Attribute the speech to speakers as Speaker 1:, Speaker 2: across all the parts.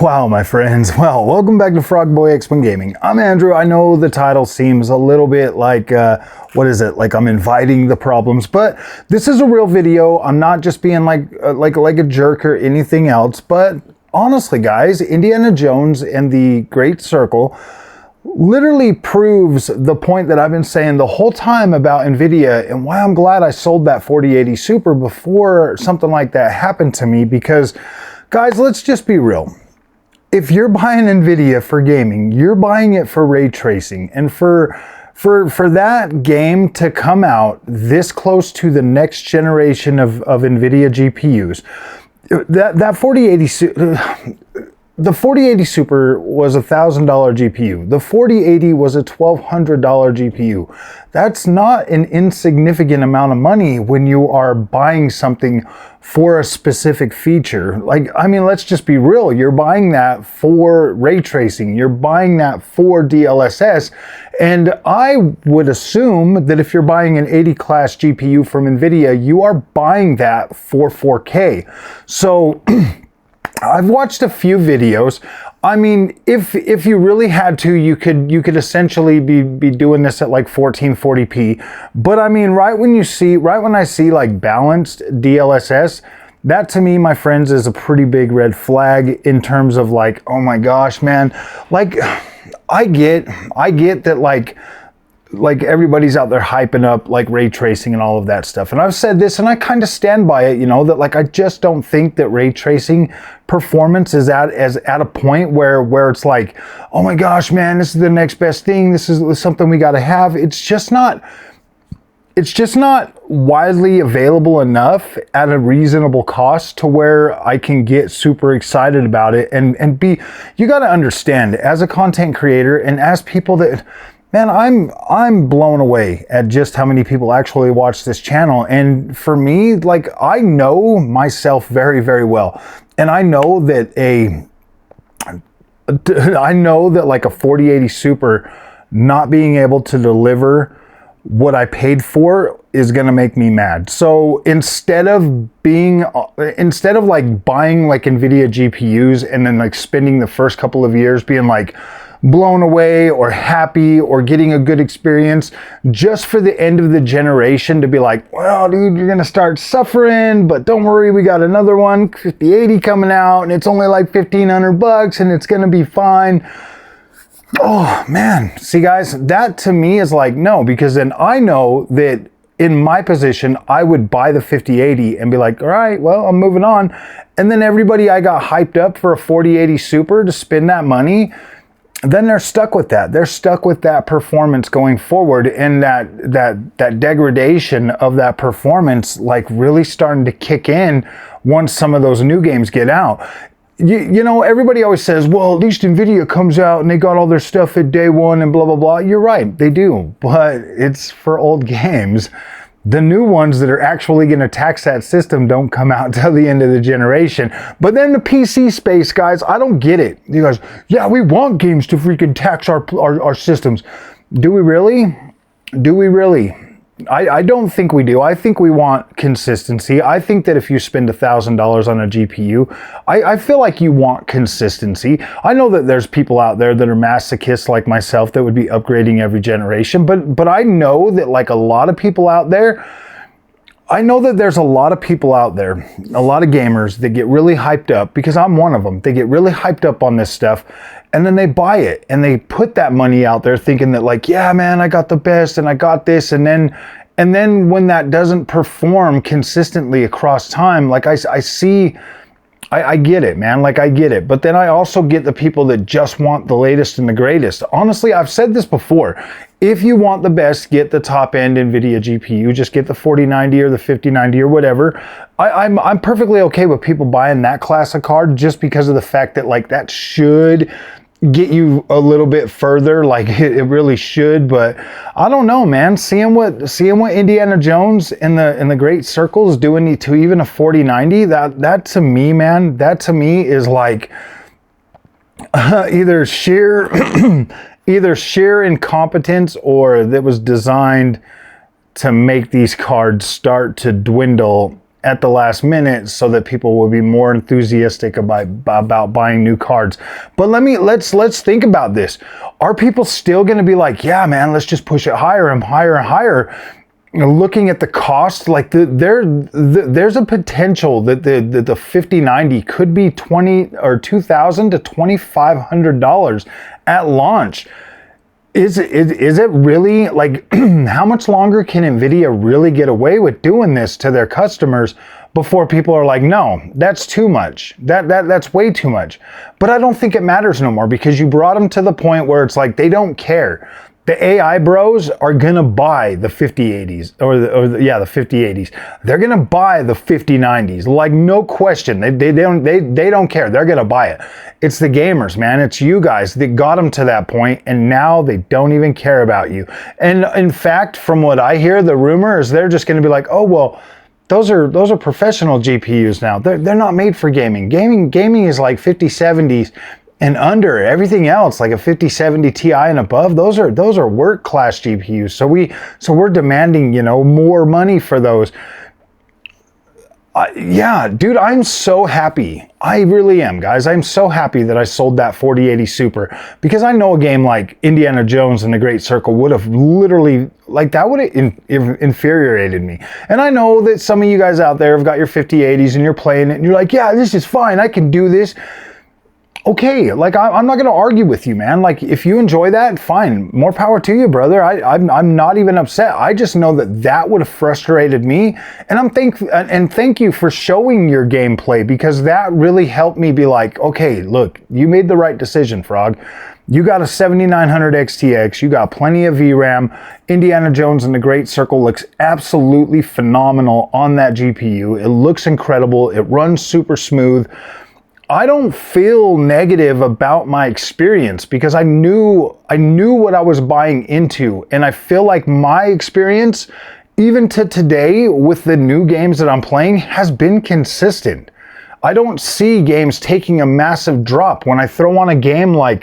Speaker 1: Wow, my friends. Well, welcome back to Frogboy Explain Gaming. I'm Andrew. I know the title seems a little bit like, what is it? Like I'm inviting the problems, but this is a real video. I'm not just being like a jerk or anything else, but honestly, guys, Indiana Jones and the Great Circle literally proves the point that I've been saying the whole time about Nvidia and why I'm glad I sold that 4080 Super before something like that happened to me. Because, guys, let's just be real. If you're buying Nvidia for gaming, you're buying it for ray tracing, and for that game to come out this close to the next generation of Nvidia GPUs, that 4080 the 4080 Super was a $1,000 GPU. The 4080 was a $1,200 GPU. That's not an insignificant amount of money when you are buying something for a specific feature. Like, I mean, let's just be real. You're buying that for ray tracing. You're buying that for DLSS. And I would assume that if you're buying an 80 class GPU from Nvidia, you are buying that for 4K. So I've watched a few videos. I mean, if you really had to, you could essentially be doing this at like 1440p. But I mean, right when I see like balanced DLSS, that to me, my friends, is a pretty big red flag in terms of like, oh my gosh, man. Like, I get that like everybody's out there hyping up like ray tracing and all of that stuff. And I've said this and I kind of stand by it, you know, that like I just don't think that ray tracing performance is at a point where it's like, oh my gosh, man, this is the next best thing. This is something we got to have. It's just not widely available enough at a reasonable cost to where I can get super excited about it and you got to understand, as a content creator and as people that, man, I'm blown away at just how many people actually watch this channel. And for me, like, I know myself very, very well. And I know that like a 4080 Super not being able to deliver what I paid for is going to make me mad. So instead of like buying like Nvidia GPUs and then like spending the first couple of years being like blown away or happy or getting a good experience just for the end of the generation to be like, well, dude, you're gonna start suffering, but don't worry, we got another one, 5080 coming out, and it's only like $1,500 and it's gonna be fine. Oh man, see guys, that to me is like, no, because then I know that in my position, I would buy the 5080 and be like, all right, well, I'm moving on. And then everybody I got hyped up for a 4080 Super to spend that money, then they're stuck with that. They're stuck with that performance going forward, and that degradation of that performance like really starting to kick in once some of those new games get out. You know, everybody always says, well, at least Nvidia comes out and they got all their stuff at day one and blah, blah, blah. You're right, they do, but it's for old games. The new ones that are actually going to tax that system don't come out till the end of the generation. But then the PC space, guys, I don't get it. You guys, yeah, we want games to freaking tax our systems. Do we really? Do we really? I don't think we do. I think we want consistency. I think that if you spend $1,000 on a GPU, I feel like you want consistency. I know that there's people out there that are masochists like myself that would be upgrading every generation, but I know that like a lot of people out there, I know that there's a lot of people out there, a lot of gamers that get really hyped up, because I'm one of them. They get really hyped up on this stuff and then they buy it and they put that money out there thinking that like, yeah, man, I got the best and I got this. And then when that doesn't perform consistently across time, like I get it, man. Like I get it. But then I also get the people that just want the latest and the greatest. Honestly, I've said this before. If you want the best, get the top end Nvidia GPU. Just get the 4090 or the 5090 or whatever. I'm perfectly okay with people buying that class of card just because of the fact that like that should get you a little bit further, like it really should. But I don't know, man. Seeing what Indiana Jones and the Great Circle is doing to even a 4090, that to me, man, that to me is like either sheer incompetence, or that was designed to make these cards start to dwindle at the last minute so that people will be more enthusiastic about buying new cards. But let's think about this. Are people still going to be like, yeah, man, let's just push it higher and higher and higher? You know, looking at the cost, like there's a potential that the 5090 could be $2,000 to $2,500 at launch. Is it really, like, how much longer can Nvidia really get away with doing this to their customers before people are like, no, that's too much. That's way too much. But I don't think it matters no more, because you brought them to the point where it's like they don't care. The AI bros are gonna buy the 5080s the 5080s. They're gonna buy the 5090s, like, no question. They don't care. They're gonna buy it. It's the gamers, man. It's you guys that got them to that point, and now they don't even care about you. And in fact, from what I hear, the rumor is they're just gonna be like, oh well, those are professional GPUs now. They're not made for gaming. Gaming is like 5070s. And under. Everything else, like a 5070 Ti and above, those are work class GPUs. So we're demanding, you know, more money for those. Yeah, dude, I'm so happy. I really am, guys. I'm so happy that I sold that 4080 Super, because I know a game like Indiana Jones and the Great Circle would have literally, like, that would have infuriated me. And I know that some of you guys out there have got your 5080s and you're playing it and you're like, yeah, this is fine. I can do this. Okay, like, I'm not going to argue with you, man. Like, if you enjoy that, fine. More power to you, brother. I'm not even upset. I just know that would have frustrated me. And thank you for showing your gameplay, because that really helped me be like, okay, look, you made the right decision, Frog. You got a 7900 XTX. You got plenty of VRAM. Indiana Jones and the Great Circle looks absolutely phenomenal on that GPU. It looks incredible. It runs super smooth. I don't feel negative about my experience, because I knew what I was buying into. And I feel like my experience, even to today, with the new games that I'm playing, has been consistent. I don't see games taking a massive drop. When I throw on a game like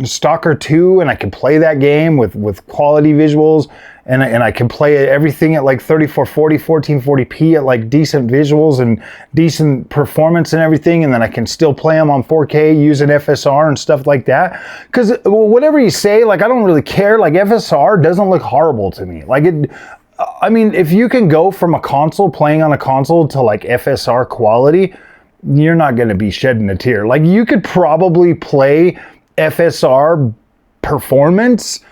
Speaker 1: Stalker 2, and I can play that game with quality visuals, and I can play everything at like 3440, 1440p at like decent visuals and decent performance and everything, and then I can still play them on 4K using FSR and stuff like that. Because whatever you say, like, I don't really care. Like, FSR doesn't look horrible to me. Like, I mean, if you can go from a console, playing on a console, to like FSR quality, you're not going to be shedding a tear. Like, you could probably play FSR performance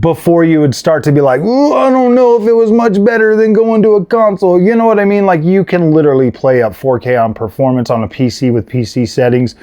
Speaker 1: before you would start to be like, ooh, I don't know if it was much better than going to a console. You know what I mean? Like, you can literally play up 4K on performance on a PC with PC settings.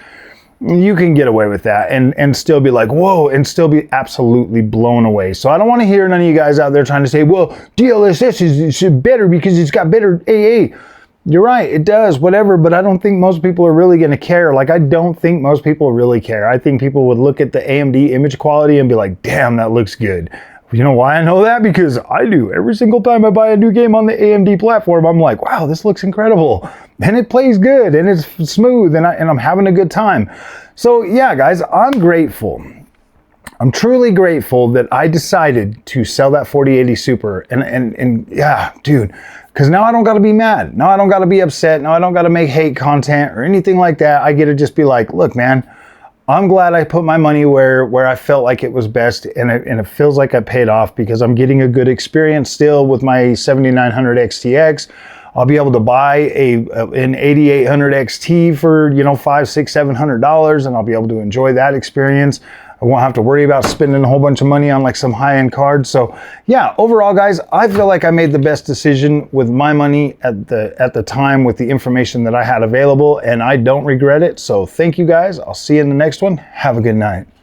Speaker 1: You can get away with that and still be like, whoa, and still be absolutely blown away. So I don't want to hear none of you guys out there trying to say, well, DLSS is better because it's got better AA. You're right, it does, whatever, but I don't think most people are really going to care. Like, I don't think most people really care. I think people would look at the AMD image quality and be like, damn, that looks good. You know why I know that? Because I do. Every single time I buy a new game on the AMD platform, I'm like, wow, this looks incredible. And it plays good, and it's smooth, and I'm having a good time. So yeah, guys, I'm grateful. I'm truly grateful that I decided to sell that 4080 Super. And yeah, dude, because now I don't got to be mad. Now I don't got to be upset. Now I don't got to make hate content or anything like that. I get to just be like, look, man, I'm glad I put my money where I felt like it was best, and it feels like I paid off, because I'm getting a good experience still with my 7900 XTX. I'll be able to buy an 8800 XT for, you know, $500, $600, $700, and I'll be able to enjoy that experience. I won't have to worry about spending a whole bunch of money on like some high-end cards. So yeah, overall, guys, I feel like I made the best decision with my money at the time, with the information that I had available, and I don't regret it. So thank you, guys. I'll see you in the next one. Have a good night.